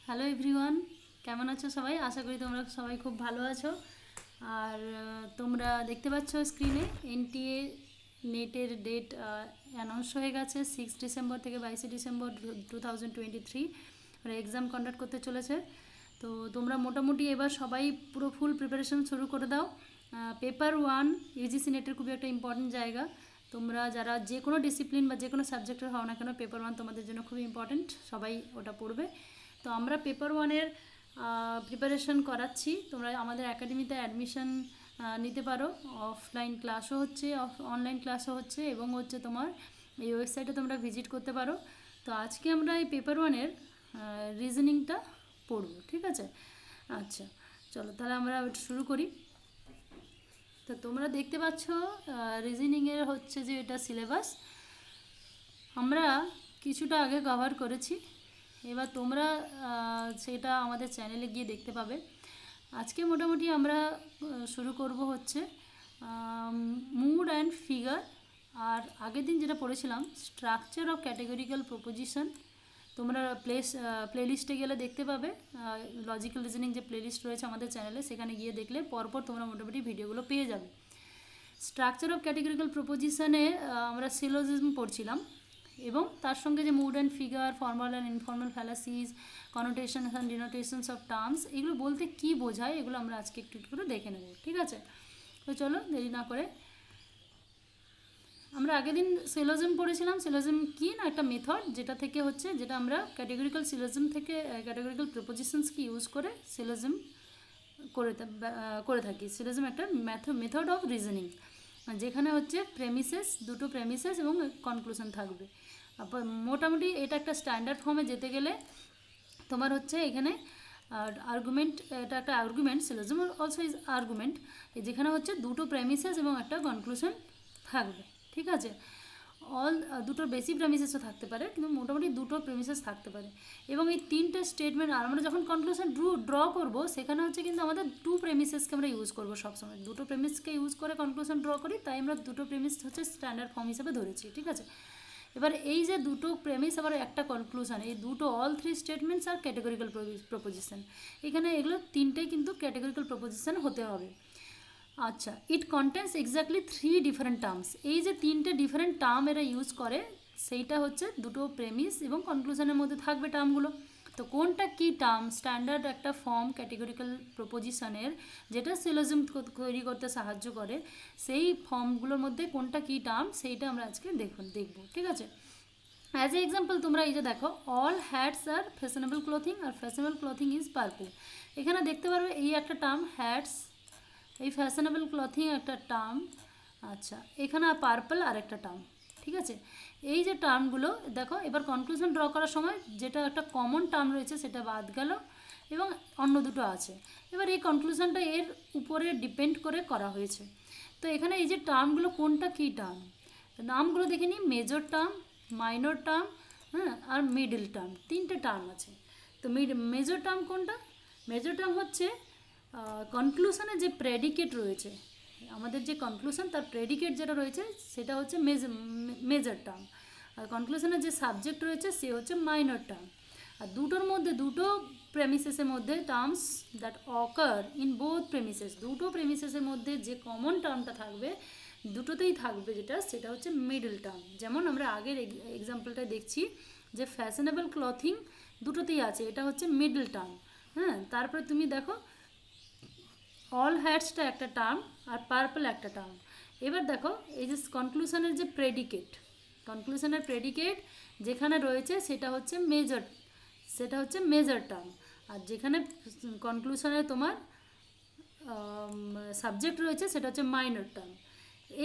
Hello everyone, কেমন আছো সবাই? আশা করি তোমরা সবাই খুব ভালো আছো। আর তোমরা দেখতে পাচ্ছ স্ক্রিনে এনটিএ নেটের ডেট অ্যানাউন্স হয়ে গেছে। 6 ডিসেম্বর থেকে 22 ডিসেম্বর 2023 ওরা এক্সাম কন্ডাক্ট করতে চলেছে। তো তোমরা মোটামুটি এবার সবাই পুরো ফুল প্রিপারেশন শুরু করে দাও। পেপার 1 ইউজিসি নেটের খুবই একটা ইম্পর্টেন্ট জায়গা। তোমরা যারা যে কোনো ডিসিপ্লিন বা যে কোনো সাবজেক্টের হও না কেন, পেপার 1 তোমাদের জন্য খুবই ইম্পর্টেন্ট, সবাই ওটা পড়বে। তো আমরা পেপার 1-এর প্রিপারেশন করাচ্ছি। তোমরা আমাদের একাডেমিতে অ্যাডমিশন নিতে পারো। অফলাইন ক্লাসও হচ্ছে, অনলাইন ক্লাসও হচ্ছে, এবং হচ্ছে তোমার এই ওয়েবসাইটে তোমরা ভিজিট করতে পারো। তো আজকে আমরা এই পেপার 1-এর রিজনিংটা পড়ব, ঠিক আছে? আচ্ছা, চলো তাহলে আমরা শুরু করি। তো তোমরা দেখতে পাচ্ছ রিজনিংয়ের হচ্ছে যে এটা সিলেবাস আমরা কিছুটা আগে কভার করেছি। এবার তোমরা সেটা আমাদের চ্যানেলে গিয়ে দেখতে পাবে। আজকে মোটামুটি আমরা শুরু করব হচ্ছে মুড অ্যান্ড ফিগার। আর আগের দিন যেটা পড়েছিলাম স্ট্রাকচার অফ ক্যাটেগরিক্যাল প্রপোজিশন, তোমরা প্লেলিস্টে গেলে দেখতে পাবে। লজিক্যাল রিজনিং যে প্লেলিস্ট রয়েছে আমাদের চ্যানেলে, সেখানে গিয়ে দেখলে পরপর তোমরা মোটামুটি ভিডিওগুলো পেয়ে যাবে। স্ট্রাকচার অফ ক্যাটেগরিক্যাল প্রপোজিশনে আমরা সিলোজিজম পড়ছিলাম, এবং তার সঙ্গে যে mood and figure, formal and informal fallacies, connotations and denotations of terms, এগুলো বলতে কী বোঝায় এগুলো আমরা আজকে একটু একটু করে দেখে নেব, ঠিক আছে? তো চলো দেরি না করে, আমরা আগের দিন সিলোজিজম পড়েছিলাম। সিলোজিজম কি না, একটা মেথড যেটা থেকে হচ্ছে, যেটা আমরা ক্যাটেগরিক্যাল সিলোজিজম থেকে ক্যাটেগরিক্যাল প্রপোজিশনসকে ইউজ করে সিলোজিজম করে থাকি। সিলোজিজম একটা মেথড অফ রিজনিং, যেখানে হচ্ছে প্রেমিসেস, দুটো প্রেমিসেস এবং কনক্লুশন থাকবে। মোটামুটি এটা একটা স্ট্যান্ডার্ড ফর্মে যেতে গেলে তোমার হচ্ছে এখানে আর্গুমেন্ট, এটা একটা argument, syllogism also is argument, যেখানে হচ্ছে দুটো প্রেমিসেস এবং একটা কনক্লুশন থাকবে, ঠিক আছে? দুটোর বেশি প্রেমিসেসও থাকতে পারে, কিন্তু মোটামুটি দুটো প্রেমিসেস থাকতে পারে। এবং এই তিনটে স্টেটমেন্ট, আর আমরা যখন কনক্লুশন ড্র করবো, সেখানে হচ্ছে কিন্তু আমাদের টু প্রেমিসেসকে আমরা ইউজ করবো সবসময়। দুটো প্রেমিসকে ইউজ করে কনক্লুশন ড্র করি, তাই আমরা দুটো প্রেমিস হচ্ছে স্ট্যান্ডার্ড ফর্ম হিসেবে ধরেছি, ঠিক আছে? এবার এই যে দুটো প্রেমিস আবার একটা কনক্লুশন, এই দুটো all three statements are categorical proposition, এখানে এগুলো তিনটেই কিন্তু ক্যাটেগরিক্যাল প্রপোজিশন হতে হবে। আচ্ছা, it contains exactly 3 different terms. এই যে তিনটে ডিফারেন্ট টার্ম এরা ইউজ করে, সেইটা হচ্ছে দুটো প্রেমিস এবং কনক্লুশনের মধ্যে থাকবে টার্মগুলো। তো কোনটা কী টার্ম, স্ট্যান্ডার্ড একটা ফর্ম ক্যাটেগরিক্যাল প্রপোজিশনের, যেটা সিলোজিজম তৈরি করতে সাহায্য করে, সেই ফর্মগুলোর মধ্যে কোনটা কী টার্ম, সেইটা আমরা আজকে দেখব, ঠিক আছে? অ্যাজ এ এক্সাম্পল তোমরা এই যে দেখো, all hats are fashionable clothing, আর ফ্যাশনেবল ক্লথিং ইজ পার্পল। এখানে দেখতে পারবে এই একটা টার্ম হ্যাটস, এই ফ্যাশনেবল ক্লথিং একটা টার্ম, আচ্ছা এখানে পার্পল আর একটা টার্ম, ঠিক আছে? এই যে টার্মগুলো দেখো, এবার কনক্লুশন ড্র করার সময় যেটা একটা কমন টার্ম রয়েছে সেটা বাদ গেল, এবং অন্য দুটো আছে। এবার এই কনক্লুশনটা এর উপরে ডিপেন্ড করে করা হয়েছে। তো এখানে এই যে টার্মগুলো কোনটা কী টার্ম, নামগুলো দেখে নিই। মেজর টার্ম, মাইনর টার্ম, হ্যাঁ, আর মিডল টার্ম, তিনটে টার্ম আছে। তো মেজর টার্ম কোনটা? মেজর টার্ম হচ্ছে কনক্লুশনে যে প্রেডিকেট রয়েছে, আমাদের যে কনক্লুশন তার প্রেডিকেট যেটা রয়েছে সেটা হচ্ছে মেজর টার্ম, আর কনক্লুশনের যে সাবজেক্ট রয়েছে সে হচ্ছে মাইনর টার্ম। আর দুটোর মধ্যে, দুটো প্রেমিসেসের মধ্যে terms that occur in both premises, দুটো প্রেমিসেসের মধ্যে যে কমন টার্মটা থাকবে দুটোতেই থাকবে, সেটা হচ্ছে মিডল টার্ম। যেমন আমরা আগের এক্সাম্পলটা দেখছি যে ফ্যাশনেবল ক্লথিং দুটোতেই আছে, এটা হচ্ছে মিডল টার্ম, হ্যাঁ। তারপরে তুমি দেখো অল হ্যাটসটা একটা টার্ম আর পার্পল একটা টার্ম। এবার দেখো এই যে কনক্লুশনের যে প্রেডিকেট, কনক্লুশনের প্রেডিকেট যেখানে রয়েছে সেটা হচ্ছে মেজর টার্ম, আর যেখানে কনক্লুশনে তোমার সাবজেক্ট রয়েছে সেটা হচ্ছে মাইনর টার্ম।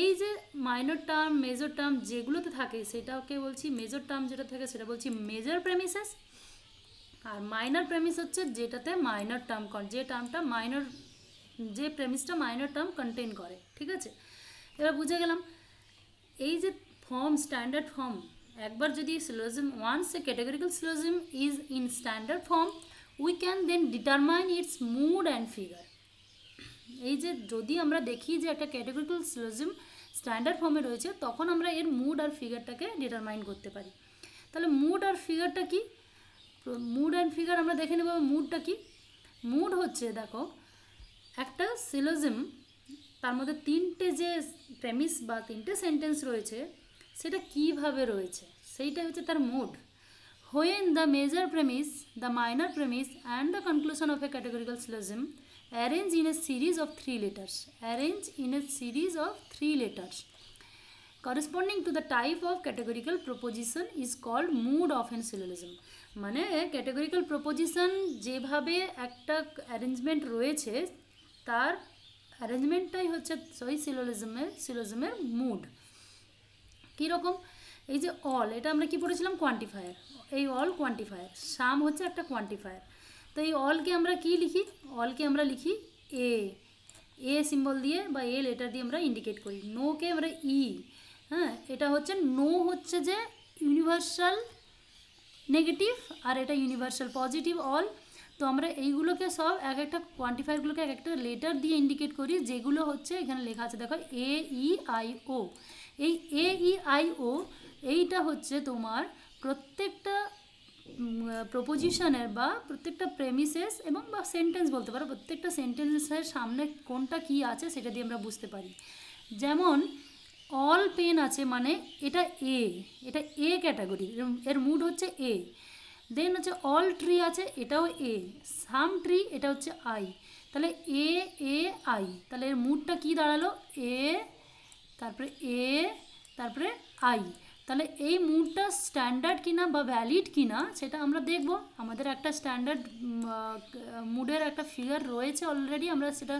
এই যে মাইনর টার্ম, মেজর টার্ম যেগুলোতে থাকে সেটাকে বলছি মেজর টার্ম, যেটা থাকে সেটা বলছি মেজর প্রেমিসেস, আর মাইনর প্রেমিস হচ্ছে যেটাতে মাইনর টার্ম, যে টার্মটা মাইনর, যে প্রেমিসটা মাইনর টার্ম কন্টেন করে, ঠিক আছে? এবার বুঝে গেলাম এই যে ফর্ম, স্ট্যান্ডার্ড ফর্ম, একবার যদি syllogism, once a categorical syllogism is in standard form, we can then determine its mood and figure. এই যে যদি আমরা দেখি যে একটা ক্যাটেগরিক্যাল সিলোজিজম স্ট্যান্ডার্ড ফর্মে রয়েছে, তখন আমরা এর মুড আর ফিগারটাকে ডিটারমাইন করতে পারি। তাহলে মুড আর ফিগারটা কি? মুড অ্যান্ড ফিগার আমরা দেখে নেব। মুডটা কি? মুড হচ্ছে দেখো একটা সিলোজিম, তার মধ্যে তিনটে যে প্রেমিস বা তিনটে সেন্টেন্স রয়েছে সেটা কিভাবে রয়েছে সেইটা হচ্ছে তার mood. When the major premise, the minor premise and the conclusion of a categorical syllogism arrange in a series of three letters, arrange in a series of three letters corresponding to the type of categorical proposition is called mood of a syllogism. মানে categorical proposition যেভাবে একটা arrangement রয়েছে তার অ্যারেঞ্জমেন্টটাই হচ্ছে ওই সিলোজিমের mood. কীরকম? এই যে অল, এটা আমরা কি পড়েছিলাম? কোয়ান্টিফায়ার। এই অল কোয়ান্টিফায়ার, সাম হচ্ছে একটা কোয়ান্টিফায়ার। তো এই অলকে আমরা কি লিখি? অলকে আমরা লিখি এ সিম্বল দিয়ে বা এ লেটার দিয়ে আমরা ইন্ডিকেট করি। নোকে আমরা ই। হ্যাঁ, এটা হচ্ছে নো হচ্ছে যে ইউনিভার্সাল নেগেটিভ আর এটা ইউনিভার্সাল পজিটিভ অল। তো আমরা এইগুলোকে সব এক একটা কোয়ান্টিফায়ারগুলোকে এক একটা লেটার দিয়ে ইন্ডিকেট করি, যেগুলো হচ্ছে এখানে লেখা আছে দেখো এ ই আই ও। এই এ ই আই ও এইটা হচ্ছে তোমার প্রত্যেকটা প্রপোজিশনের বা প্রত্যেকটা প্রেমিসেস এবং বা সেন্টেন্স বলতে পারো, প্রত্যেকটা সেন্টেন্সের সামনে কোনটা কি আছে সেটা দিয়ে আমরা বুঝতে পারি। যেমন অল পেন আছে মানে এটা এটা এ ক্যাটাগরি, এর মুড হচ্ছে এ। দেন হচ্ছে অল ট্রি আছে, এটাও এ। সাম ট্রি, এটা হচ্ছে আই। তাহলে এ এ আই, তাহলে এর মুডটা কি দাঁড়ালো? এ তারপরে এ তারপরে আই। তাহলে এই মুডটা স্ট্যান্ডার্ড কিনা বা ভ্যালিড কিনা সেটা আমরা দেখব। আমাদের একটা স্ট্যান্ডার্ড মুডের একটা ফিগার রয়েছে অলরেডি, আমরা সেটা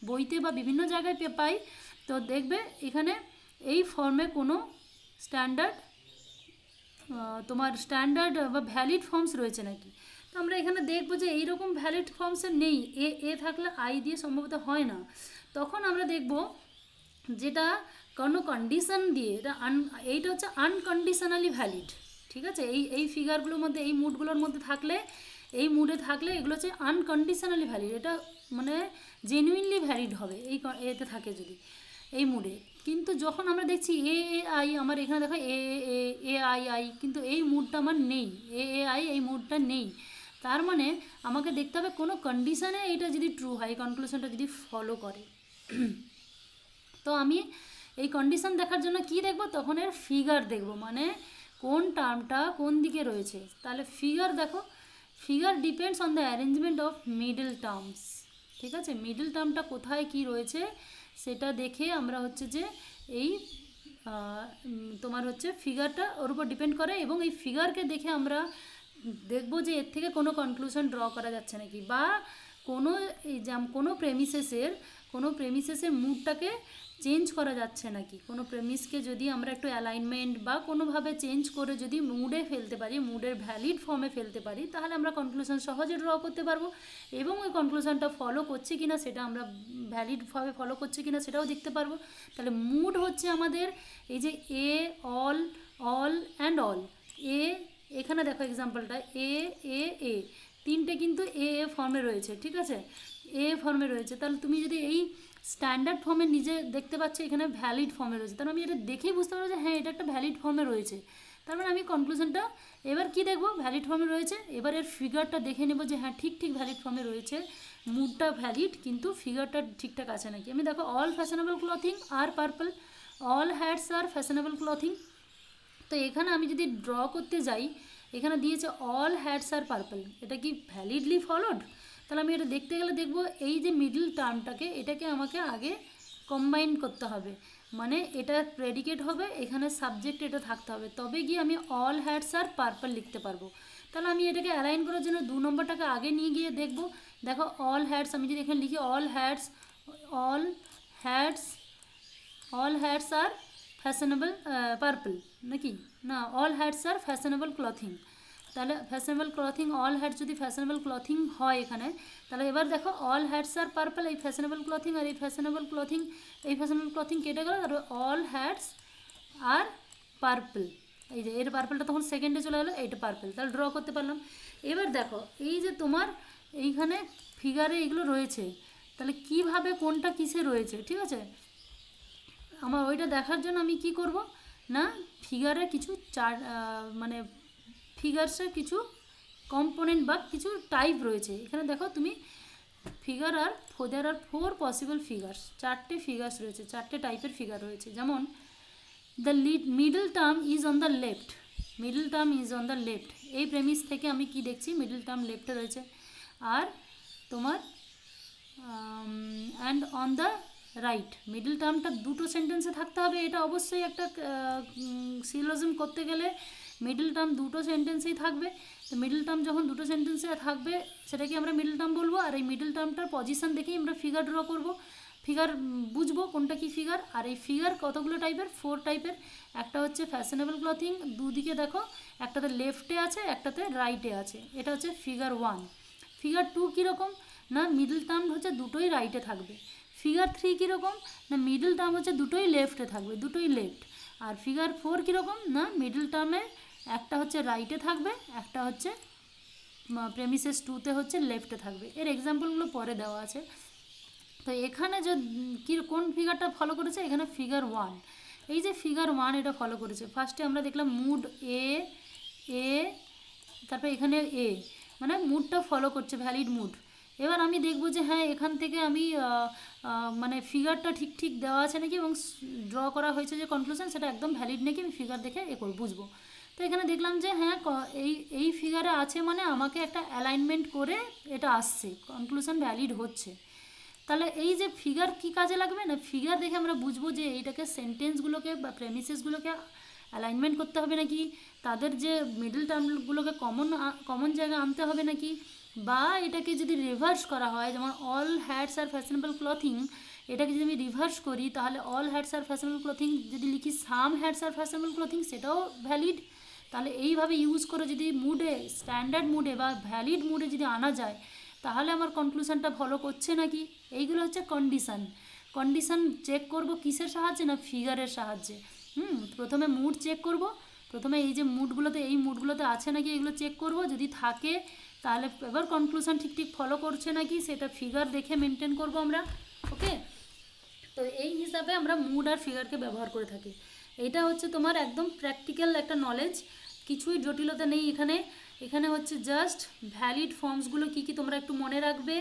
বইতে বা বিভিন্ন জায়গায় পাই। তো দেখবে এখানে এই ফর্মে কোনো স্ট্যান্ডার্ড তোমার স্ট্যান্ডার্ড বা ভ্যালিড ফর্মস রয়েছে নাকি। তো আমরা এখানে দেখবো যে এইরকম ভ্যালিড ফর্মসের নেই। এ থাকলে আই দিয়ে সম্ভবত হয় না। তখন আমরা দেখব যেটা কোনো কন্ডিশন দিয়ে এইটা হচ্ছে আনকন্ডিশনালি ভ্যালিড। ঠিক আছে, এই ফিগারগুলোর মধ্যে এই মুডগুলোর মধ্যে থাকলে, এই মুডে থাকলে এগুলো হচ্ছে আনকন্ডিশনালি ভ্যালিড। এটা মানে জেনুইনলি ভ্যালিড হবে এতে থাকে যদি এই মুডে। কিন্তু যখন আমরা দেখছি এ আই, আমার এখানে দেখো এ আই, কিন্তু এই মুডটা আমার নেই, এ আই এই মুডটা নেই। তার মানে আমাকে দেখতে হবে কোনো কন্ডিশানে এইটা যদি ট্রু হয়, কনক্লুশনটা যদি ফলো করে। তো আমি এই কন্ডিশন দেখার জন্য কি দেখব? তখন এর ফিগার দেখব, মানে কোন টার্মটা কোন দিকে রয়েছে। তাহলে ফিগার দেখো, figure depends on the arrangement of middle terms. ঠিক আছে, মিডল টার্মটা কোথায় কি রয়েছে সেটা দেখে আমরা হচ্ছে যে এই তোমার হচ্ছে ফিগারটা ওর উপর ডিপেন্ড করে, এবং এই ফিগারকে দেখে আমরা দেখব যে এর থেকে কোনো কনক্লুশন ড্র করা যাচ্ছে নাকি, বা কোনো প্রেমিসেসের মুডটাকে চেঞ্জ করা যাচ্ছে নাকি। কোনো প্রেমিসকে যদি আমরা একটু অ্যালাইনমেন্ট বা কোনোভাবে চেঞ্জ করে যদি মুডে ফেলতে পারি, মুডের ভ্যালিড ফর্মে ফেলতে পারি, তাহলে আমরা কনক্লুশন সহজে ড্র করতে পারবো। এবং ওই কনক্লুশনটা ফলো করছে কিনা সেটা আমরা ভ্যালিডভাবে ফলো করছে কিনা সেটাও দেখতে পারবো। তাহলে মুড হচ্ছে আমাদের এই যে এ অল অ্যান্ড অল। এখানে দেখো এক্সাম্পলটা এ তিনটে কিন্তু এ ফর্মে রয়েছে। ঠিক আছে, এ ফর্মে রয়েছে। তাহলে তুমি যদি এই স্ট্যান্ডার্ড ফর্মে নিজে দেখতে পাচ্ছ এখানে ভ্যালিড ফর্মে রয়েছে, তাহলে আমি এটা দেখেই বুঝতে পারবো যে হ্যাঁ এটা একটা ভ্যালিড ফর্মে রয়েছে। তার মানে আমি কনক্লুশনটা এবার কি দেখবো? ভ্যালিড ফর্মে রয়েছে। এবার এর ফিগারটা দেখে নেব যে হ্যাঁ ঠিক ভ্যালিড ফর্মে রয়েছে, মুডটা ভ্যালিড, কিন্তু ফিগারটা ঠিকঠাক আছে নাকি। আমি দেখো all fashionable clothing R purple, all hats are fashionable clothing. তো এখানে আমি যদি ড্র করতে যাই, এখানে দিয়েছে অল হ্যাটস আর পার্পল, এটা কি ভ্যালিডলি ফলোড? তাহলে আমি এটা দেখতে গেলে দেখব এই যে মিডল টার্মটাকে, এটাকে আমাকে আগে কম্বাইন করতে হবে, মানে এটা প্রেডিকেট হবে, এখানে সাবজেক্ট এটা থাকতে হবে, তবে গিয়ে আমি অল হ্যাটস আর পার্পল লিখতে পারবো। তাহলে আমি এটাকে অ্যালাইন করার জন্য 2 নম্বরটাকে আগে নিয়ে গিয়ে দেখব। দেখো অল হ্যাটস, আমি যদি এখানে লিখি all hats are fashionable purple নাকি না, all hats are fashionable clothing. তাহলে ফ্যাশনেবল ক্লথিং, অল হ্যাটস যদি ফ্যাশনেবল ক্লথিং হয় এখানে, তাহলে এবার দেখো অল হ্যাটস আর পার্পল, এই ফ্যাশনেবল ক্লথিং আর এই ফ্যাশনেবল ক্লথিং কেটে গেল, তারপর অল হ্যাটস আর পার্পল, এই যে এর পার্পলটা তখন সেকেন্ডে চলে গেলো, এইটা পার্পল, তাহলে ড্র করতে পারলাম। এবার দেখো এই যে তোমার এইখানে ফিগারে এগুলো রয়েছে, তাহলে কিভাবে কোনটা কিসে রয়েছে। ঠিক আছে, আমার ওইটা দেখার জন্য আমি কি করব না, ফিগারে কিছু ফিগার্সের কিছু কম্পোনেন্ট বা কিছু টাইপ রয়েছে। এখানে দেখো তুমি ফিগার আর দেয়ার আর 4 পসিবল ফিগার্স, 4টে ফিগার্স রয়েছে, 4টে টাইপের ফিগার রয়েছে। যেমন the middle term is on the left, middle term is on the left, এই প্রেমিস থেকে আমি কি দেখছি মিডল টার্ম লেফটে রয়েছে। আর তোমার and on the right, middle টার্মটা দুটো সেন্টেন্সে থাকতে হবে, এটা অবশ্যই একটা সিলোজিজম করতে গেলে মিডল টার্ম দুটো সেন্টেন্সেই থাকবে। তো মিডল টার্ম যখন দুটো সেন্টেন্সে থাকবে সেটাকে আমরা মিডল টার্ম বলবো। আর এই মিডল টার্মটার পজিশন দেখেই আমরা ফিগার ড্র করব, ফিগার বুঝবো কোনটা কি ফিগার। আর এই ফিগার কতগুলো টাইপের, 4 টাইপের। একটা হচ্ছে ফ্যাশনেবল ক্লথিং, দুদিকে দেখো একটাতে লেফটে আছে একটাতে রাইটে আছে, এটা হচ্ছে ফিগার 1। ফিগার 2 কীরকম না মিডল টার্ম হচ্ছে দুটোই রাইটে থাকবে। ফিগার 3 কীরকম না মিডল টার্ম হচ্ছে দুটোই লেফটে থাকবে, দুটোই লেফট। আর ফিগার 4 কীরকম না মিডল টার্মে একটা হচ্ছে রাইটে থাকবে, একটা হচ্ছে প্রেমিসেস 2তে হচ্ছে লেফটে থাকবে। এর এক্সাম্পলগুলো পরে দেওয়া আছে। তো এখানে যে কোন ফিগারটা ফলো করেছে, এখানে ফিগার 1, এই যে ফিগার 1 এটা ফলো করেছে। ফার্স্টে আমরা দেখলাম মুড এ, তারপর এখানে এ, মানে মুডটা ফলো করছে, ভ্যালিড মুড। এবার আমি দেখব যে হ্যাঁ এখান থেকে আমি মানে ফিগারটা ঠিক ঠিক দেওয়া আছে নাকি এবং ড্র করা হয়েছে যে কনক্লুশন সেটা একদম ভ্যালিড নাকি আমি ফিগার দেখে বুঝবো। তো এখানে দেখলাম যে হ্যাঁ এই ফিগারে আছে, মানে আমাকে একটা অ্যালাইনমেন্ট করে এটা আসছে, কনক্লুশন ভ্যালিড হচ্ছে। তাহলে এই যে ফিগার কি কাজে লাগবে না, ফিগার দেখে আমরা বুঝবো যে এইটাকে সেন্টেন্সগুলোকে বা প্রেমিসেসগুলোকে অ্যালাইনমেন্ট করতে হবে নাকি, তাদের যে মিডল টার্মগুলোকে কমন জায়গায় আনতে হবে নাকি, বা এটাকে যদি রিভার্স করা হয়, যেমন all hats are fashionable clothing, এটাকে যদি আমি রিভার্স করি তাহলে all hats are fashionable clothing যদি লিখি সাম হ্যাটস আর ফ্যাশনেবল ক্লথিং, সেটাও ভ্যালিড। তাহলে এইভাবে ইউজ করে যদি মুডে, স্ট্যান্ডার্ড মুডে বা ভ্যালিড মুডে যদি আনা যায়, তাহলে আমার কনক্লুশনটা ফলো করছে নাকি। এইগুলো হচ্ছে কন্ডিশন চেক করব কিসের সাহায্যে না ফিগারের সাহায্যে। প্রথমে মুড চেক করব, প্রথমে এই যে মুডগুলোতে, এই মুডগুলোতে আছে নাকি এগুলো চেক করব, যদি থাকে তাহলে এবার কনক্লুশন ঠিক ঠিক ফলো করছে নাকি সেটা ফিগার দেখে মেনটেন করব আমরা। ওকে, তো এই হিসাবে আমরা মুড আর ফিগারকে ব্যবহার করে থাকি। এইটা হচ্ছে তোমার একদম প্র্যাকটিক্যাল একটা নলেজ, কিছুই জটিলতা নেই এখানে। এখানে হচ্ছে জাস্ট ভ্যালিড ফর্মসগুলো কী কী তোমরা একটু মনে রাখবে,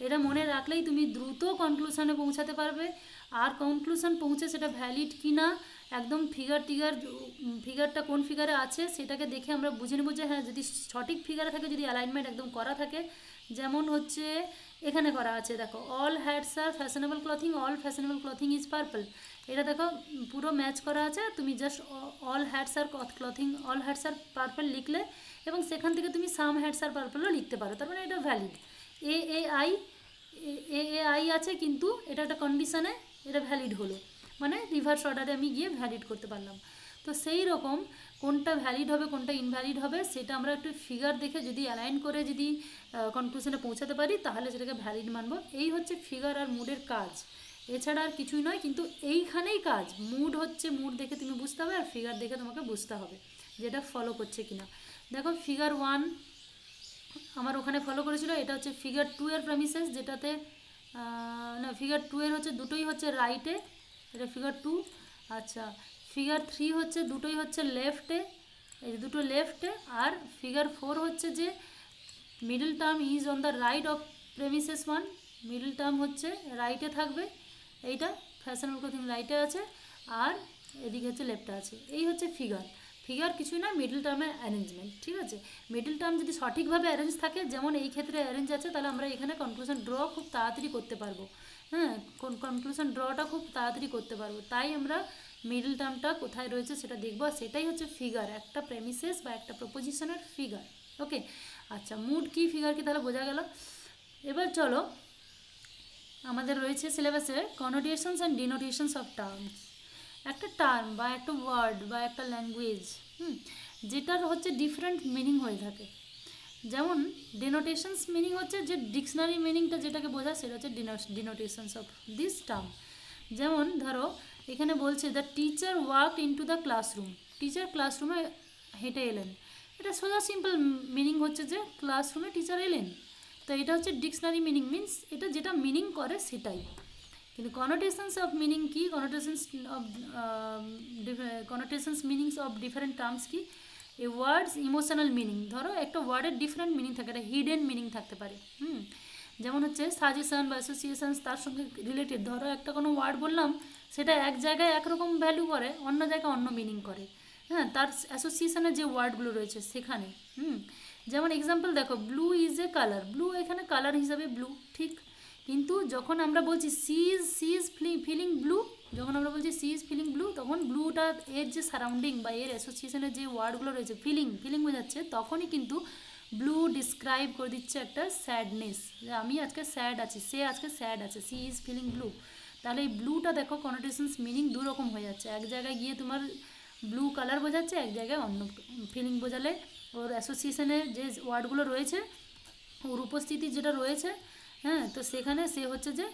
এটা মনে রাখলেই তুমি দ্রুত কনক্লুশনে পৌঁছাতে পারবে। আর কনক্লুশন পৌঁছে সেটা ভ্যালিড কি না একদম ফিগারটা কোন ফিগারে আছে সেটাকে দেখে আমরা বুঝে নেব যে হ্যাঁ যদি সঠিক ফিগারে থাকে, যদি অ্যালাইনমেন্ট একদম করা থাকে, যেমন হচ্ছে এখানে করা আছে দেখো all hats are fashionable clothing, all fashionable clothing is purple, এটা দেখো পুরো ম্যাচ করা আছে। তুমি just all hats are clothing, all hats are purple লিখলে এবং সেখান থেকে তুমি সাম হ্যাটস আর পার্পলও লিখতে পারো, তার মানে এটা ভ্যালিড। এ আছে কিন্তু এটা একটা কন্ডিশনে এটা ভ্যালিড হলো, মানে রিভার্স অর্ডারে আমি গিয়ে ভ্যালিড করতে পারলাম। তো সেই রকম কোনটা ভ্যালিড হবে কোনটা ইনভ্যালিড হবে সেটা আমরা একটু ফিগার দেখে যদি অ্যালাইন করে যদি কনক্লুশনে পৌঁছাতে পারি তাহলে সেটাকে ভ্যালিড মানব। এই হচ্ছে ফিগার আর মুডের কাজ, এছাড়া আর কিছুই নয়। কিন্তু এইখানেই কাজ, মুড হচ্ছে মুড দেখে তুমি বুঝতে হবে আর ফিগার দেখে তোমাকে বুঝতে হবে যেটা ফলো করছে কিনা। দেখো ফিগার 1 আমার ওখানে ফলো করেছিল, এটা হচ্ছে ফিগার 2 এর প্রেমিসেস, যেটাতে না ফিগার 2 এর হচ্ছে দুটোই হচ্ছে রাইটে, এটা ফিগার 2। আচ্ছা ফিগার 3 হচ্ছে দুটোই হচ্ছে লেফটে, এই দুটো লেফটে। আর ফিগার 4 হচ্ছে যে middle term is on the right of premises 1, middle term হচ্ছে রাইটে থাকবে, এইটা ফ্যাশনেবল ক্লথিং রাইটে আছে আর এদিকে হচ্ছে লেফটে আছে। এই হচ্ছে ফিগার কিছুই না, মিডল টার্মের অ্যারেঞ্জমেন্ট। ঠিক আছে, মিডল টার্ম যদি সঠিকভাবে অ্যারেঞ্জ থাকে, যেমন এই ক্ষেত্রে অ্যারেঞ্জ আছে, তাহলে আমরা এখানে কনক্লুশন ড্র খুব তাড়াতাড়ি করতে পারবো। হ্যাঁ, কনক্লুশন ড্রটা খুব তাড়াতাড়ি করতে পারবো, তাই আমরা মিডল টার্মটা কোথায় রয়েছে সেটা দেখবো। আর সেটাই হচ্ছে ফিগার, একটা প্রেমিসেস বা একটা প্রপোজিশনের ফিগার। ওকে, আচ্ছা মুড কি ফিগার কি তাহলে বোঝা গেল। এবার চলো আমাদের রয়েছে সিলেবাসে কনোটেশনস অ্যান্ড ডিনোটেশনস অফ টার্মস। একটা টার্ম বা একটা ওয়ার্ড বা একটা ল্যাঙ্গুয়েজ যেটার হচ্ছে ডিফারেন্ট মিনিং হয়ে থাকে, যেমন ডিনোটেশনস মিনিং হচ্ছে যে ডিকশনারি মিনিংটা যেটাকে বোঝায় সেটা হচ্ছে ডিনোটেশনস অফ দিস টার্ম। যেমন ধরো এখানে বলছে the teacher walk into the classroom, teacher ক্লাসরুমে হেঁটে এলেন, এটা সোজা সিম্পল মিনিং হচ্ছে যে ক্লাসরুমে টিচার এলেন। তো এটা হচ্ছে ডিকশনারি মিনিং, মিনস এটা যেটা মিনিং করে সেটাই। কিন্তু কনোটেশনস অফ মিনিং কি, কনোটেশনস মিনিংস অফ ডিফারেন্ট টার্মস কি, এ ওয়ার্ডস ইমোশনাল মিনিং, ধরো একটা ওয়ার্ডের ডিফারেন্ট মিনিং থাকে, একটা হিডেন মিনিং থাকতে পারে। যেমন হচ্ছে সাজেশন বা অ্যাসোসিয়েশন তার সঙ্গে রিলেটেড, ধরো একটা কোনো ওয়ার্ড বললাম, সেটা এক জায়গায় একরকম ভ্যালু করে, অন্য জায়গায় অন্য মিনিং করে, হ্যাঁ, তার অ্যাসোসিয়েশনের যে ওয়ার্ডগুলো রয়েছে সেখানে। যেমন এক্সাম্পল দেখো, blue is a colour, blue এখানে কালার হিসাবে ব্লু, ঠিক, কিন্তু যখন আমরা বলছি সি ইজ ফিলিং ব্লু, যখন আমরা বলছি সি ইজ ফিলিং ব্লু, তখন ব্লুটা এর যে সারাউন্ডিং বা এর অ্যাসোসিয়েশনের যে ওয়ার্ডগুলো রয়েছে, ফিলিং বোঝাচ্ছে, তখনই কিন্তু ব্লু ডিসক্রাইব করে দিচ্ছে একটা স্যাডনেস, যে আমি আজকে স্যাড আছি, সে আজকে স্যাড আছে, সি ইজ ফিলিং ব্লু। তাহলে এই ব্লুটা দেখো কনোটেশনস মিনিং দুরকম হয়ে যাচ্ছে, এক জায়গায় গিয়ে তোমার ব্লু কালার বোঝাচ্ছে, এক জায়গায় অন্য ফিলিং বোঝালে ওর অ্যাসোসিয়েশনের যে ওয়ার্ডগুলো রয়েছে, ওর উপস্থিতি যেটা রয়েছে, হ্যাঁ, তো সেখানে সে হচ্ছে যে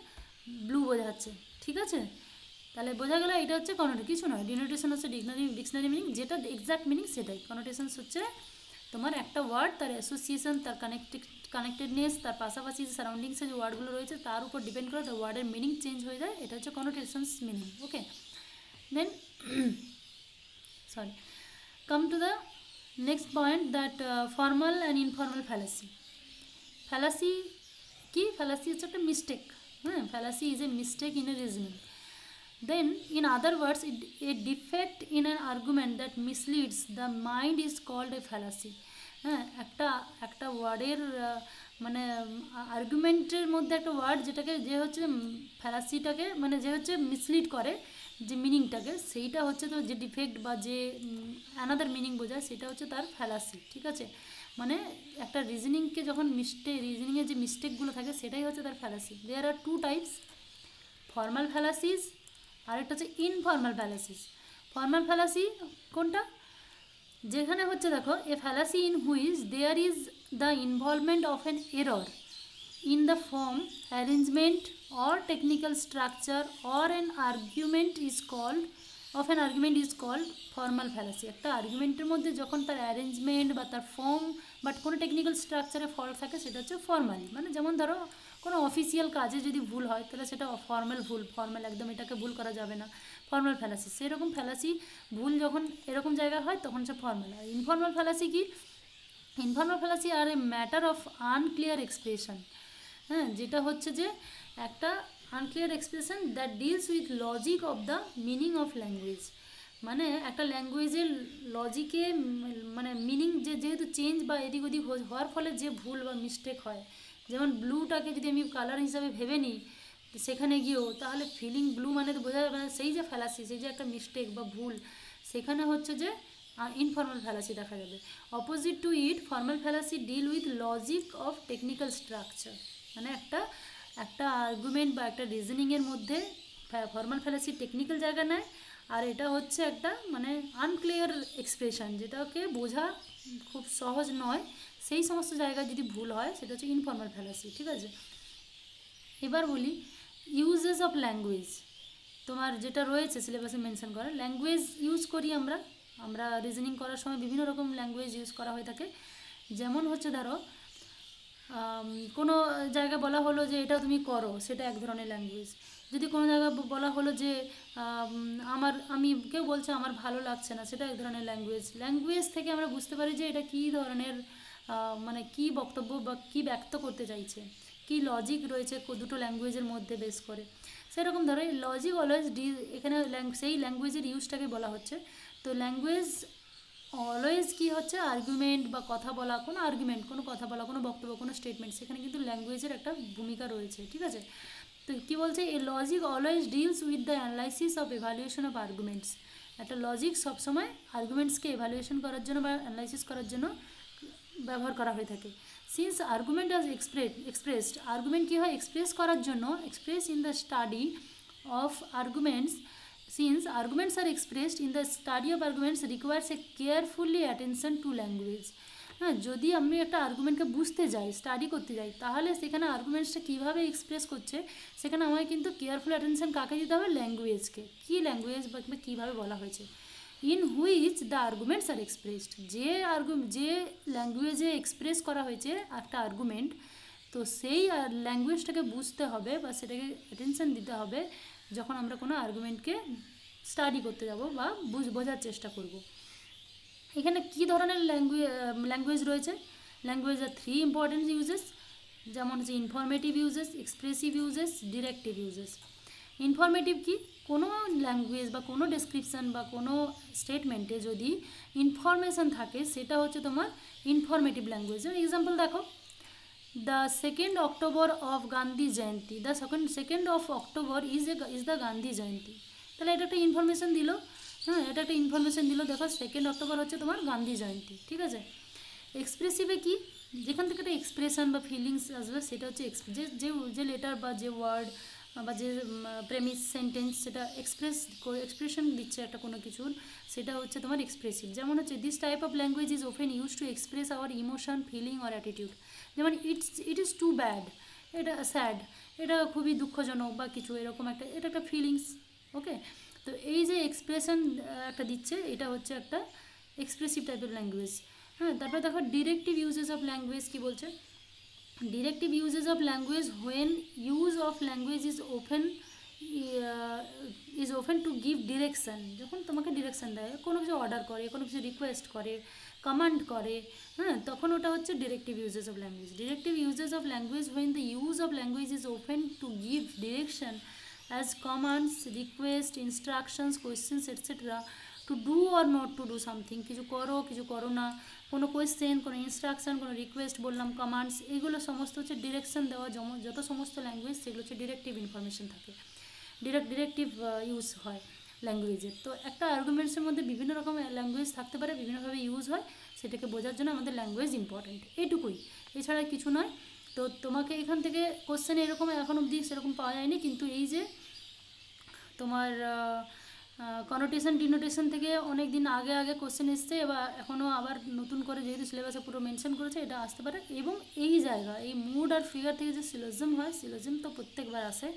ব্লু বোঝাচ্ছে, ঠিক আছে। তাহলে বোঝা গেল এটা হচ্ছে কনোটেশন, কিছু নয়, ডিনোটেশন হচ্ছে ডিকশনারি মিনিং, যেটা এক্সাক্ট মিনিং সেটাই। কনোটেশনস হচ্ছে তোমার একটা ওয়ার্ড, তার অ্যাসোসিয়েশন, তার কানেক্টেডনেস, তার পাশাপাশি যে সারাউন্ডিংসে যে ওয়ার্ডগুলো রয়েছে তার উপর ডিপেন্ড করে তার ওয়ার্ডের মিনিং চেঞ্জ হয়ে যায়, এটা হচ্ছে connotations meaning. Okay, then sorry, come to the next point, that formal and informal fallacy. Fallacy কি, fallacy হচ্ছে একটা মিস্টেক, হ্যাঁ, fallacy is a mistake in a reasoning. Then in other words, a defect in an argument that misleads the mind is called a fallacy. হ্যাঁ, একটা ওয়ার্ডের মানে আর্গুমেন্টের মধ্যে একটা ওয়ার্ড যেটাকে যে হচ্ছে ফ্যালাসিটাকে মানে যে হচ্ছে মিসলিড করে যে মিনিংটাকে, সেইটা হচ্ছে তো যে ডিফেক্ট বা যে অ্যানাদার মিনিং বোঝায়, সেটা হচ্ছে তার ফ্যালাসি, ঠিক আছে। মানে একটা রিজনিংকে যখন রিজনিংয়ের যে মিস্টেকগুলো থাকে সেটাই হচ্ছে তার ফ্যালাসি। দেয়ার আর টু টাইপস, ফর্মাল ফ্যালাসিস, আরেকটা হচ্ছে ইনফর্মাল ফ্যালাসিস। ফর্মাল ফ্যালাসি কোনটা, যেখানে হচ্ছে দেখো, a fallacy in which there is the involvement of an error in the form, arrangement or technical structure or an argument is called formal fallacy. একটা আর্গুমেন্টের মধ্যে যখন তার অ্যারেঞ্জমেন্ট বা তার ফর্ম বা কোনো টেকনিক্যাল স্ট্রাকচারে ফল্ট থাকে সেটা হচ্ছে ফর্মালি। মানে যেমন ধরো কোনো অফিসিয়াল কাজে যদি ভুল হয় তাহলে সেটা ফর্মাল একদম, এটাকে ভুল করা যাবে না, ফর্মাল ফ্যালাসি। সেরকম ফ্যালাসি ভুল যখন এরকম জায়গায় হয় তখন সে ফর্মাল। আর ইনফর্মাল ফ্যালাসি কি, informal fallacy are a matter of unclear expression, হ্যাঁ, যেটা হচ্ছে যে একটা unclear expression that deals with logic of the meaning of language. মানে একটা ল্যাঙ্গুয়েজের লজিকে মানে মিনিং যেহেতু চেঞ্জ বা এদিক ওদিক হওয়ার ফলে যে ভুল বা মিস্টেক হয়, যেমন ব্লুটাকে যদি আমি কালার হিসাবে ভেবে নিই সেখানে গিয়েও, তাহলে ফিলিং ব্লু মানে তো বোঝা যাবে না, সেই যে ফ্যালাসি, সেই যে একটা মিস্টেক বা ভুল, সেখানে হচ্ছে যে ইনফর্মাল ফ্যালাসি দেখা যাবে। Opposite to it, formal fallacy deal with logic of technical structure. মানে একটা আর্গুমেন্ট বা একটা রিজনিংয়ের মধ্যে ফর্মাল ফ্যালাসি টেকনিক্যাল জায়গা নেয়, আর এটা হচ্ছে একটা মানে আনক্লিয়ার এক্সপ্রেশন, যেটাকে বোঝা খুব সহজ নয়, সেই সমস্ত জায়গায় যদি ভুল হয় সেটা হচ্ছে ইনফর্মাল ফ্যালাসি, ঠিক আছে। এবার বলি ইউজেস অফ ল্যাঙ্গুয়েজ। তোমার যেটা রয়েছে সিলেবাসে মেনশন করা, ল্যাঙ্গুয়েজ ইউজ করি আমরা রিজনিং করার সময় বিভিন্ন রকম ল্যাঙ্গুয়েজ ইউজ করা হয়ে থাকে। যেমন হচ্ছে ধরো কোনো জায়গায় বলা হলো যে এটা তুমি করো, সেটা এক ধরনের ল্যাঙ্গুয়েজ। যদি কোনো জায়গায় বলা হলো যে কেউ বলছে আমার ভালো লাগছে না, সেটা এক ধরনের ল্যাঙ্গুয়েজ থেকে আমরা বুঝতে পারি যে এটা কী ধরনের মানে কী বক্তব্য বা কী ব্যক্ত করতে চাইছে, কী লজিক রয়েছে দুটো ল্যাঙ্গুয়েজের মধ্যে বেস করে। সেরকম ধরো লজিক অলওয়েজ এখানে সেই ল্যাঙ্গুয়েজের ইউজটাকে বলা হচ্ছে। তো ল্যাঙ্গুয়েজ অলওয়েজ কি হচ্ছে, আর্গুমেন্ট বা কথা বলা, কোনো আর্গুমেন্ট, কোনো কথা বলা, কোনো বক্তব্য, কোনো স্টেটমেন্ট, সেখানে কিন্তু ল্যাঙ্গুয়েজের একটা ভূমিকা রয়েছে, ঠিক আছে। তো কী বলছে, a logic always deals with the analysis of evaluation of arguments. একটা লজিক সবসময় আর্গুমেন্টসকে এভালুয়েশন করার জন্য বা অ্যানালাইসিস করার জন্য ব্যবহার করা হয়ে থাকে। সিন্স আর্গুমেন্ট আজ এক্সপ্রেসড, আর্গুমেন্ট কী হয় এক্সপ্রেস করার জন্য, express in the study of arguments, since arguments are expressed in the study of arguments requires a carefully attention to language. হ্যাঁ, যদি আমি একটা আর্গুমেন্টকে বুঝতে যাই, স্টাডি করতে যাই, তাহলে সেখানে আর্গুমেন্টসটা কীভাবে এক্সপ্রেস করছে সেখানে আমায় কিন্তু কেয়ারফুল অ্যাটেনশন কাকে দিতে হবে, ল্যাঙ্গুয়েজকে। কী ল্যাঙ্গুয়েজ বা কীভাবে বলা হয়েছে, in which the arguments are expressed, যে ল্যাঙ্গুয়েজে এক্সপ্রেস করা হয়েছে একটা আর্গুমেন্ট, তো সেই ল্যাঙ্গুয়েজটাকে বুঝতে হবে বা সেটাকে অ্যাটেনশন দিতে হবে যখন আমরা কোনো আর্গুমেন্টকে স্টাডি করতে যাব বা বোঝার চেষ্টা করব। এখানে কী ধরনের ল্যাঙ্গুয়েজ রয়েছে? ল্যাঙ্গুয়েজ আর 3 ইম্পর্টেন্ট ইউজেস, যেমন হচ্ছে informative uses, expressive uses, directive uses. Informative কি? কোনো ল্যাঙ্গুয়েজ বা কোনো ডেসক্রিপশান বা কোনো স্টেটমেন্টে যদি ইনফরমেশান থাকে সেটা হচ্ছে তোমার ইনফরমেটিভ ল্যাঙ্গুয়েজ। এক্সাম্পল দেখো, the 2nd October of Gandhi Jayanti, the second of October is the Gandhi Jayanti. তাহলে এটা একটা ইনফরমেশান দিল। হ্যাঁ, এটা একটা ইনফরমেশান দিল, দেখো 2nd October হচ্ছে তোমার গান্ধী জয়ন্তী, ঠিক আছে। এক্সপ্রেসিভে কি? যেখান থেকে একটা এক্সপ্রেশন বা ফিলিংস আসবে সেটা হচ্ছে যে লেটার বা যে ওয়ার্ড বা যে প্রেমিস সেন্টেন্স সেটা এক্সপ্রেশন দিচ্ছে একটা কোনো কিছুর, সেটা হচ্ছে তোমার এক্সপ্রেসিভ। যেমন হচ্ছে this type of language is open use to express our emotion, feeling or attitude. যেমন ইট ইজ টু ব্যাড, এটা স্যাড, এটা খুবই দুঃখজনক বা কিছু এরকম একটা, এটা একটা ফিলিংস। ওকে, তো এই যে এক্সপ্রেশন একটা দিচ্ছে, এটা হচ্ছে একটা এক্সপ্রেসিভ টাইপের ল্যাঙ্গুয়েজ। হ্যাঁ, তারপরে দেখো ডিরেক্টিভ ইউজেস অফ ল্যাঙ্গুয়েজ কী বলছে। Directive uses of language when use of language is open to give direction. যখন তোমাকে ডিরেকশান দেয়, কোনো কিছু অর্ডার করে, কোনো কিছু রিকোয়েস্ট করে, কমান্ড করে, হ্যাঁ, তখন ওটা হচ্ছে directive uses of language. Directive uses of language when the use of language is open to give direction as commands, request, instructions, questions etcetera, to do or not to do something, কিছু করো না, কোনো question, কোনো instruction, কোনো request বললাম, commands, এগুলো সমস্ত হচ্ছে ডিরেকশান দেওয়া। যত সমস্ত ল্যাঙ্গুয়েজ সেগুলো হচ্ছে ডিরেক্টিভ ইনফরমেশন থাকে, ডিরেক্টিভ ইউজ হয় ল্যাঙ্গুয়েজের। তো একটা আর্গুমেন্টসের মধ্যে বিভিন্ন রকম ল্যাঙ্গুয়েজ থাকতে পারে, বিভিন্নভাবে ইউজ হয়, সেটাকে বোঝার জন্য আমাদের ল্যাঙ্গুয়েজ ইম্পর্ট্যান্ট, এইটুকুই, এছাড়া কিছু নয়। তো তোমাকে এখান থেকে কোশ্চেন এরকম এখন অবধি সেরকম পাওয়া যায়নি, কিন্তু এই যে তোমার কনোটেশন ডিনোটেশন থেকে অনেক দিন আগে কোশ্চেন এসছে, এবার এখনও আবার নতুন করে যেহেতু সিলেবাসে পুরো মেনশন করেছে, এটা আসতে পারে। এবং এই জায়গা, এই মুড আর ফিগার থেকে যে সিলোজিজম হয়, সিলোজিজম তো প্রত্যেকবার আসে,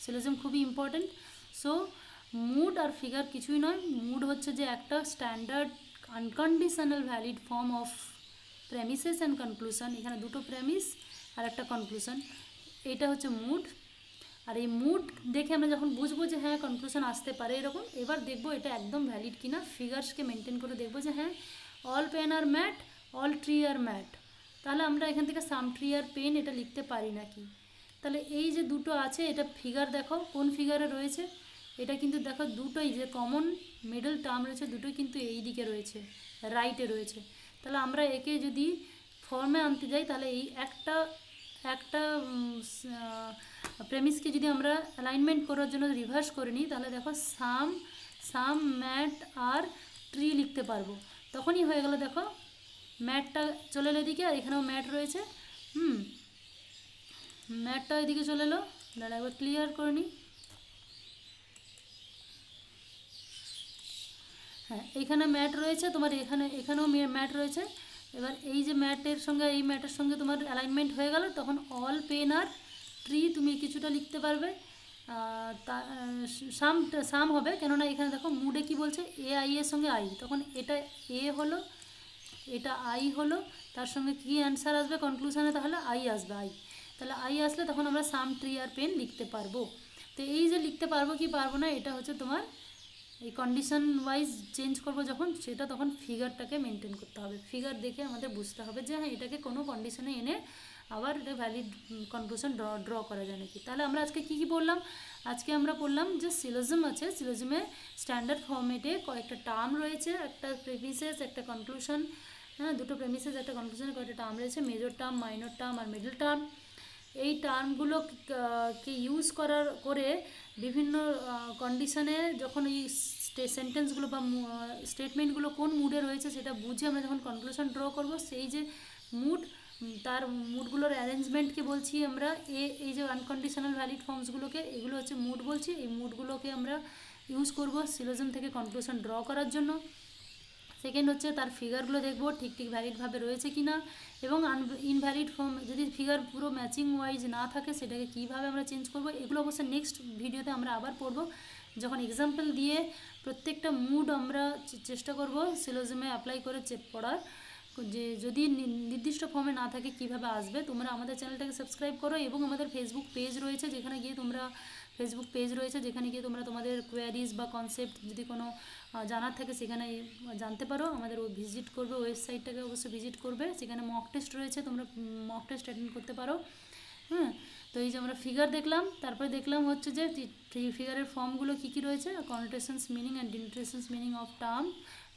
সিলোজিজম খুবই ইম্পর্টেন্ট। সো মুড আর ফিগার কিছুই নয়, মুড হচ্ছে যে একটা standard unconditional valid form of premises and conclusion. এখানে দুটো প্রেমিস আর একটা কনক্লুশন, এটা হচ্ছে মুড। আর এই মুড দেখে আমরা যখন বুঝবো যে হ্যাঁ কনক্লুশন আসতে পারে এরকম, এবার দেখবো এটা একদম ভ্যালিড কিনা, ফিগার্সকে মেনটেন করে দেখবো যে হ্যাঁ অল পেন আর ম্যাট, অল ট্রি আর ম্যাট, তাহলে আমরা এখান থেকে সাম ট্রি আর পেন এটা লিখতে পারি নাকি। তাহলে এই যে দুটো আছে, এটা ফিগার দেখো কোন ফিগারে রয়েছে, এটা কিন্তু দেখো দুটোই যে কমন মিডল টার্ম রয়েছে, দুটোই কিন্তু এই দিকে রয়েছে, রাইটে রয়েছে। তাহলে আমরা একে যদি ফর্মে আনতে যাই, তাহলে এই একটা প্রেমিসকে যদি আমরা অ্যালাইনমেন্ট করার জন্য রিভার্স করে নিই, তাহলে দেখো সাম ম্যাট আর ট্রি লিখতে পারবো, তখনই হয়ে গেল। দেখো ম্যাটটা চলে এলো এদিকে, আর এখানেও ম্যাট রয়েছে, ম্যাটটা এদিকে চলে এলো। দাঁড়া একবার ক্লিয়ার করে নিই। হ্যাঁ, এইখানে ম্যাট রয়েছে তোমার, এখানেও ম্যাট রয়েছে। এবার এই যে ম্যাটের সঙ্গে এই ম্যাটের সঙ্গে তোমার অ্যালাইনমেন্ট হয়ে গেল, তখন অল পেন আর ট্রি তুমি কিছুটা লিখতে পারবে। সাম হবে, কেননা এখানে দেখো মুডে কি বলছে, এ আই এর সঙ্গে আই, তখন এটা এ হলো, এটা আই হলো, তার সঙ্গে কি অ্যান্সার আসবে কনক্লুশনে, তাহলে আই আসবে, তাহলে আই আসলে তখন আমরা সাম ট্রি আর পেন লিখতে পারবো। তো এই যে লিখতে পারবো কি পারবো না, এটা হচ্ছে তোমার এই কন্ডিশন ওয়াইজ চেঞ্জ করবো যখন, সেটা তখন ফিগারটাকে মেনটেন করতে হবে। ফিগার দেখে আমাদের বুঝতে হবে যে হ্যাঁ এটাকে কোনো কন্ডিশনে এনে আবার এটা ভ্যালিড কনক্লুশন ড্র করা যায় নাকি। তাহলে আমরা আজকে কী পড়লাম? আজকে আমরা পড়লাম যে সিলোজিজম আছে, সিলোজিজমে স্ট্যান্ডার্ড ফর্মেটে কয়েকটা টার্ম রয়েছে, একটা প্রেমিসেস, একটা কনক্লুশন, হ্যাঁ দুটো প্রেমিসেস একটা কনক্লুশনের কয়েকটা টার্ম রয়েছে, মেজর টার্ম, মাইনর টার্ম আর মিডল টার্ম। এই টার্মগুলোকে ইউজ করে বিভিন্ন কন্ডিশনে যখন এই সেন্টেন্সগুলো বা স্টেটমেন্টগুলো কোন মুডে রয়েছে সেটা বুঝে আমরা যখন কনক্লুশন ড্র করব, সেই যে মুড, তার মুডগুলোর অ্যারেঞ্জমেন্টকে বলছি আমরা এই যে আনকন্ডিশনাল ভ্যালিড ফর্মসগুলোকে, এগুলো হচ্ছে মুড বলছি। এই মুডগুলোকে আমরা ইউজ করব সিলোজিজম থেকে কনক্লুশন ড্র করার জন্য। সেকেন্ড হচ্ছে তার ফিগারগুলো দেখবো ঠিক ভ্যালিডভাবে রয়েছে কি না, এবং ইনভ্যালিড ফর্ম যদি ফিগার পুরো ম্যাচিং ওয়াইজ না থাকে সেটাকে কীভাবে আমরা চেঞ্জ করব, এগুলো অবশ্যই নেক্সট ভিডিওতে আমরা আবার পড়বো, যখন এক্সাম্পল দিয়ে প্রত্যেকটা মুড আমরা চেষ্টা করব সিলোজিজমে অ্যাপ্লাই করে পড়ার। যে যদি নির্দিষ্ট ফর্মে না থাকে কিভাবে আসবে, তোমরা আমাদের চ্যানেলটাকে সাবস্ক্রাইব করো এবং আমাদের ফেসবুক পেজ রয়েছে যেখানে গিয়ে তোমরা তোমাদের কোয়ারিজ বা কনসেপ্ট যদি কোনো জানার থাকে সেখানে জানতে পারো। আমাদের ভিজিট করবে, ওয়েবসাইটটাকে অবশ্যই ভিজিট করবে, সেখানে মক টেস্ট রয়েছে, তোমরা মক টেস্ট অ্যাটেন্ড করতে পারো। হ্যাঁ, তো এই যে আমরা ফিগার দেখলাম, তারপরে দেখলাম হচ্ছে যে ফিগারের ফর্মগুলো কী কী রয়েছে, connotations meaning and denotations meaning of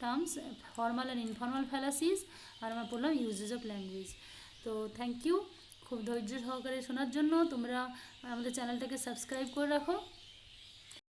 terms, formal and informal fallacies, আর আমরা পড়লাম ইউজেস অফ ল্যাঙ্গুয়েজ। তো থ্যাংক ইউ খুব ধৈর্য সহকারে শোনার জন্য। তোমরা আমাদের চ্যানেলটাকে সাবস্ক্রাইব করে রাখো।